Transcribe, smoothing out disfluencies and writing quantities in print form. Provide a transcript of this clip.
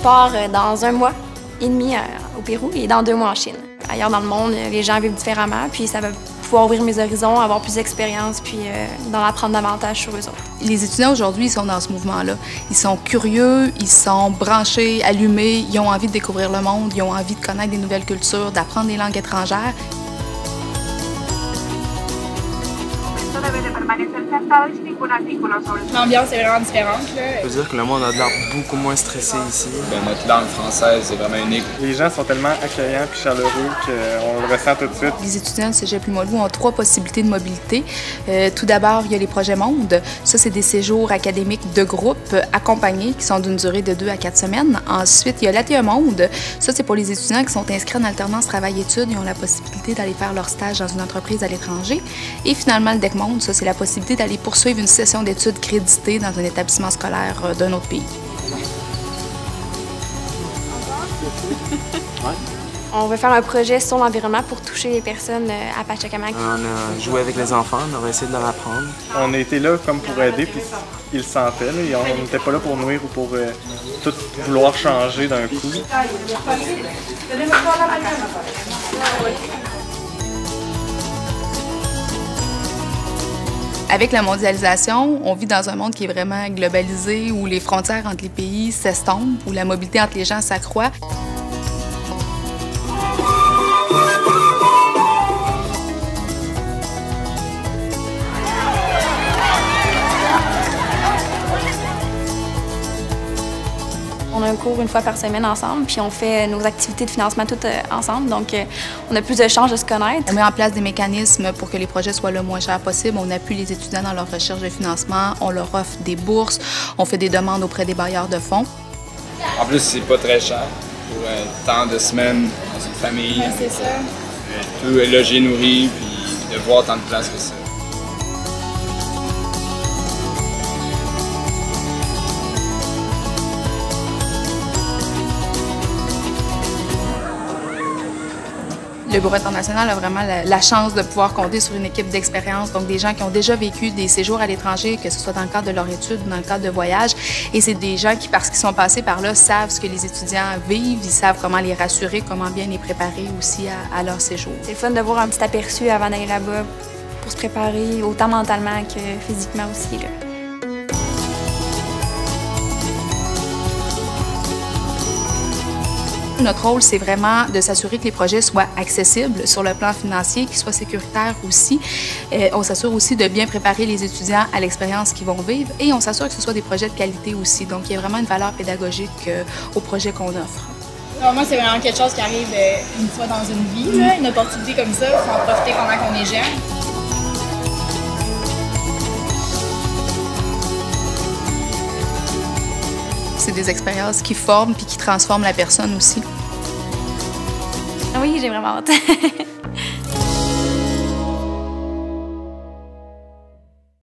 pars dans 1 mois et demi au Pérou et dans 2 mois en Chine. Ailleurs dans le monde, les gens vivent différemment, puis ça va pouvoir ouvrir mes horizons, avoir plus d'expérience, puis d'en apprendre davantage sur eux autres. Les étudiants aujourd'hui, ils sont dans ce mouvement-là. Ils sont curieux, ils sont branchés, allumés, ils ont envie de découvrir le monde, ils ont envie de connaître des nouvelles cultures, d'apprendre des langues étrangères. L'ambiance est vraiment différente. Je veux dire que le monde a l'air beaucoup moins stressé ici. Notre langue française est vraiment unique. Les gens sont tellement accueillants et chaleureux qu'on le ressent tout de suite. Les étudiants du Cégep Limoilou ont 3 possibilités de mobilité. Tout d'abord, il y a les projets Monde. Ça, c'est des séjours académiques de groupe accompagnés qui sont d'une durée de 2 à 4 semaines. Ensuite, il y a l'Atelier Monde. Ça, c'est pour les étudiants qui sont inscrits en alternance travail-études. Ils ont la possibilité d'aller faire leur stage dans une entreprise à l'étranger. Et finalement, le DEC Monde, ça, c'est la possibilité d'aller poursuivre une session d'études créditée dans un établissement scolaire d'un autre pays. On veut faire un projet sur l'environnement pour toucher les personnes à Pachacamac. On a joué avec les enfants, on a essayé de leur apprendre. On a été là comme pour aider, puis ils le sentaient. Là. On n'était pas là pour nuire ou pour tout vouloir changer d'un coup. Avec la mondialisation, on vit dans un monde qui est vraiment globalisé, où les frontières entre les pays s'estompent, où la mobilité entre les gens s'accroît. On a un cours 1 fois par semaine ensemble, puis on fait nos activités de financement toutes ensemble, donc on a plus de chances de se connaître. On met en place des mécanismes pour que les projets soient le moins chers possible. On appuie les étudiants dans leur recherche de financement, on leur offre des bourses, on fait des demandes auprès des bailleurs de fonds. En plus, c'est pas très cher pour tant de semaines dans une famille. C'est ça. Tout est logé, nourri, puis de voir tant de place que ça. Le Bureau international a vraiment la chance de pouvoir compter sur une équipe d'expérience, donc des gens qui ont déjà vécu des séjours à l'étranger, que ce soit dans le cadre de leur étude ou dans le cadre de voyage. Et c'est des gens qui, parce qu'ils sont passés par là, savent ce que les étudiants vivent, ils savent comment les rassurer, comment bien les préparer aussi à leur séjour. C'est fun de voir un petit aperçu avant d'aller là-bas pour se préparer, autant mentalement que physiquement aussi, là. Notre rôle, c'est vraiment de s'assurer que les projets soient accessibles sur le plan financier, qu'ils soient sécuritaires aussi. On s'assure aussi de bien préparer les étudiants à l'expérience qu'ils vont vivre et on s'assure que ce soit des projets de qualité aussi. Donc, il y a vraiment une valeur pédagogique au projet qu'on offre. Alors, moi, c'est vraiment quelque chose qui arrive une fois dans une vie, là. Une opportunité comme ça, il faut en profiter pendant qu'on est jeune. C'est des expériences qui forment puis qui transforment la personne aussi. Oui, j'ai vraiment hâte.